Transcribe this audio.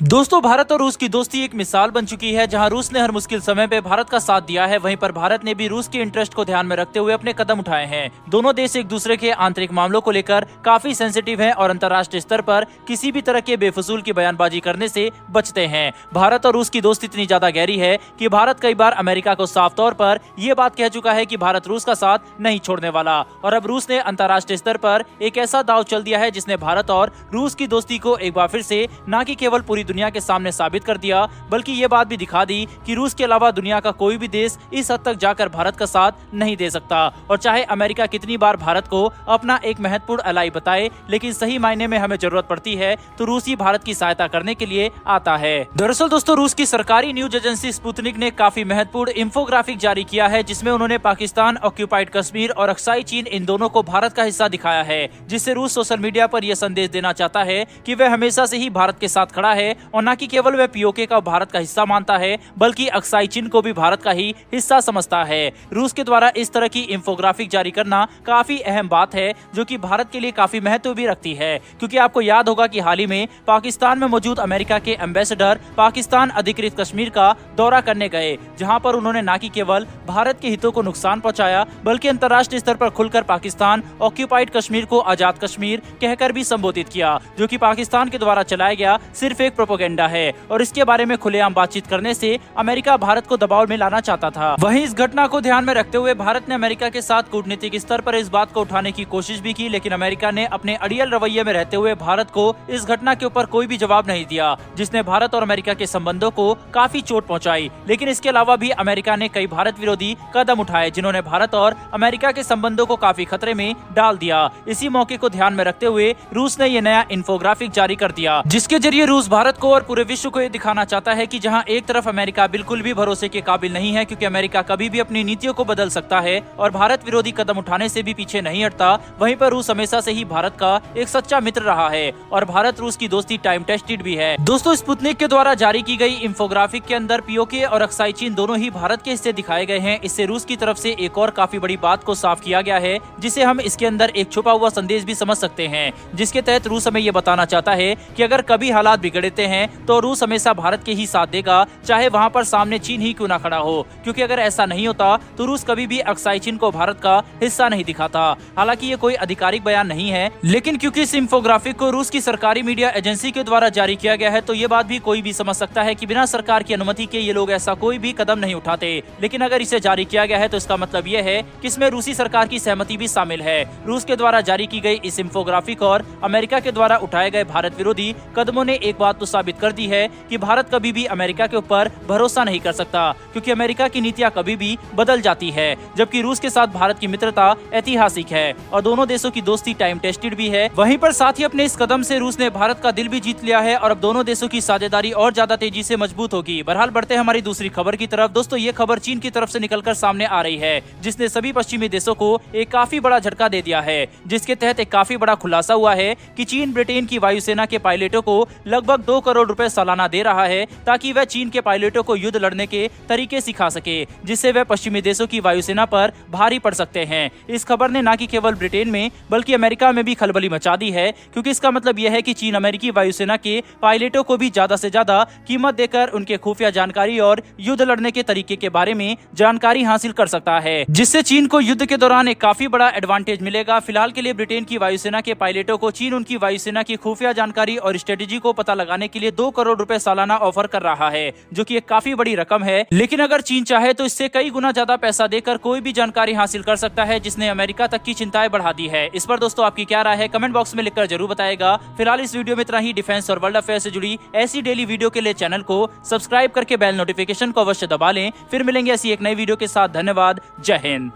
दोस्तों, भारत और रूस की दोस्ती एक मिसाल बन चुकी है, जहां रूस ने हर मुश्किल समय पे भारत का साथ दिया है, वहीं पर भारत ने भी रूस के इंटरेस्ट को ध्यान में रखते हुए अपने कदम उठाए हैं। दोनों देश एक दूसरे के आंतरिक मामलों को लेकर काफी सेंसिटिव हैं और अंतर्राष्ट्रीय स्तर पर किसी भी तरह के बेफजूल की बयानबाजी करने से बचते हैं। भारत और रूस की दोस्ती इतनी ज्यादा गहरी है कि भारत कई बार अमेरिका को साफ तौर पर यह बात कह चुका है कि भारत रूस का साथ नहीं छोड़ने वाला, और अब रूस ने अंतर्राष्ट्रीय स्तर पर एक ऐसा दांव चल दिया है जिसने भारत और रूस की दोस्ती को एक बार फिर से न कि केवल पूरी दुनिया के सामने साबित कर दिया, बल्कि ये बात भी दिखा दी कि रूस के अलावा दुनिया का कोई भी देश इस हद तक जाकर भारत का साथ नहीं दे सकता। और चाहे अमेरिका कितनी बार भारत को अपना एक महत्वपूर्ण अलाई बताए, लेकिन सही मायने में हमें जरूरत पड़ती है तो रूस ही भारत की सहायता करने के लिए आता है। दरअसल दोस्तों, रूस की सरकारी न्यूज एजेंसी स्पुतनिक ने काफी महत्वपूर्ण इंफोग्राफिक जारी किया है, जिसमें उन्होंने पाकिस्तान, ऑक्यूपाइड कश्मीर और अक्साई चीन इन दोनों को भारत का हिस्सा दिखाया है, जिससे रूस सोशल मीडिया पर यह संदेश देना चाहता है कि वह हमेशा से ही भारत के साथ खड़ा है और न कि केवल वह पीओके का भारत का हिस्सा मानता है, बल्कि अक्साई चीन को भी भारत का ही हिस्सा समझता है। रूस के द्वारा इस तरह की इंफोग्राफिक जारी करना काफी अहम बात है, जो कि भारत के लिए काफी महत्व भी रखती है, क्योंकि आपको याद होगा कि हाल ही में पाकिस्तान में मौजूद अमेरिका के एम्बेसडर पाकिस्तान अधिकृत कश्मीर का दौरा करने गए, जहां पर उन्होंने न कि केवल भारत के हितों को नुकसान पहुंचाया, बल्कि अंतर्राष्ट्रीय स्तर पर खुलकर पाकिस्तान ऑक्यूपाइड कश्मीर को आजाद कश्मीर कहकर भी संबोधित किया, जो कि पाकिस्तान के द्वारा चलाया गया सिर्फ एक प्रोपेगेंडा है, और इसके बारे में खुलेआम बातचीत करने से अमेरिका भारत को दबाव में लाना चाहता था। वहीं इस घटना को ध्यान में रखते हुए भारत ने अमेरिका के साथ कूटनीतिक स्तर पर इस बात को उठाने की कोशिश भी की, लेकिन अमेरिका ने अपने अड़ियल रवैये में रहते हुए भारत को इस घटना के ऊपर कोई भी जवाब नहीं दिया, जिसने भारत और अमेरिका के संबंधों को काफी चोट पहुंचाई। लेकिन इसके अलावा भी अमेरिका ने कई भारत विरोधी कदम उठाए, जिन्होंने भारत और अमेरिका के संबंधों को काफी खतरे में डाल दिया। इसी मौके को ध्यान में रखते हुए रूस ने यह नया इंफोग्राफिक जारी कर दिया, जिसके जरिए रूस भारत को और पूरे विश्व को ये दिखाना चाहता है कि जहां एक तरफ अमेरिका बिल्कुल भी भरोसे के काबिल नहीं है, क्योंकि अमेरिका कभी भी अपनी नीतियों को बदल सकता है और भारत विरोधी कदम उठाने से भी पीछे नहीं हटता, वहीं पर रूस हमेशा से ही भारत का एक सच्चा मित्र रहा है और भारत रूस की दोस्ती टाइम टेस्टेड भी है। दोस्तों, स्पुतनिक के द्वारा जारी की गई इंफोग्राफिक के अंदर पीओके और अक्साई चीन दोनों ही भारत के हिस्से दिखाए गए हैं। इससे रूस की तरफ से एक और काफी बड़ी बात को साफ किया गया है, जिसे हम इसके अंदर एक छुपा हुआ संदेश भी समझ सकते हैं, जिसके तहत रूस हमें ये बताना चाहता है कि अगर कभी हालात बिगड़ते हैं तो रूस हमेशा भारत के ही साथ देगा, चाहे वहां पर सामने चीन ही क्यों ना खड़ा हो, क्योंकि अगर ऐसा नहीं होता तो रूस कभी भी अक्साई चीन को भारत का हिस्सा नहीं दिखाता। हालांकि ये कोई आधिकारिक बयान नहीं है, लेकिन क्योंकि इस इंफोग्राफिक को रूस की सरकारी मीडिया एजेंसी के द्वारा जारी किया गया है, तो ये बात भी कोई भी समझ सकता है कि बिना सरकार की अनुमति के ये लोग ऐसा कोई भी कदम नहीं उठाते। लेकिन अगर इसे जारी किया गया है तो इसका मतलब ये है कि इसमें रूसी सरकार की सहमति भी शामिल है। रूस के द्वारा जारी की गई इस इंफोग्राफिक और अमेरिका के द्वारा उठाए गए भारत विरोधी कदमों ने एक बात तो साबित कर दी है कि भारत कभी भी अमेरिका के ऊपर भरोसा नहीं कर सकता, क्योंकि अमेरिका की नीतियां कभी भी बदल जाती है, जबकि रूस के साथ भारत की मित्रता ऐतिहासिक है और दोनों देशों की दोस्ती टाइम टेस्टेड भी है। वहीं पर साथ ही अपने इस कदम से रूस ने भारत का दिल भी जीत लिया है और अब दोनों देशों की साझेदारी और ज्यादा तेजी से मजबूत होगी। बहरहाल बढ़ते हैं हमारी दूसरी खबर की तरफ। दोस्तों, ये खबर चीन की तरफ से निकलकर सामने आ रही है, जिसने सभी पश्चिमी देशों को एक काफी बड़ा झटका दे दिया है, जिसके तहत एक काफी बड़ा खुलासा हुआ है कि चीन ब्रिटेन की वायुसेना के पायलटों को लगभग 2 करोड़ रुपए सालाना दे रहा है, ताकि वह चीन के पायलटों को युद्ध लड़ने के तरीके सिखा सके, जिससे वह पश्चिमी देशों की वायुसेना पर भारी पड़ सकते हैं। इस खबर ने न कि केवल ब्रिटेन में बल्कि अमेरिका में भी खलबली मचा दी है, क्योंकि इसका मतलब यह है कि चीन अमेरिकी वायुसेना के पायलटों को भी ज्यादा से ज्यादा कीमत देकर उनके खुफिया जानकारी और युद्ध लड़ने के तरीके के बारे में जानकारी हासिल कर सकता है, जिससे चीन को युद्ध के दौरान एक काफी बड़ा एडवांटेज मिलेगा। फिलहाल के लिए ब्रिटेन की वायुसेना के पायलटों को चीन उनकी वायुसेना की खुफिया जानकारी और स्ट्रेटेजी को पता लगाने के लिए 2 करोड़ रुपए सालाना ऑफर कर रहा है, जो कि एक काफी बड़ी रकम है। लेकिन अगर चीन चाहे तो इससे कई गुना ज्यादा पैसा देकर कोई भी जानकारी हासिल कर सकता है, जिसने अमेरिका तक की चिंताएं बढ़ा दी है। इस पर दोस्तों आपकी क्या राय है, कमेंट बॉक्स में लिखकर जरूर बताएगा। फिलहाल इस वीडियो में इतना ही। डिफेंस और वर्ल्ड अफेयर से जुड़ी ऐसी डेली वीडियो के लिए चैनल को सब्सक्राइब करके बेल नोटिफिकेशन को अवश्य दबा लें। फिर मिलेंगे ऐसी एक नई वीडियो के साथ। धन्यवाद। जय हिंद।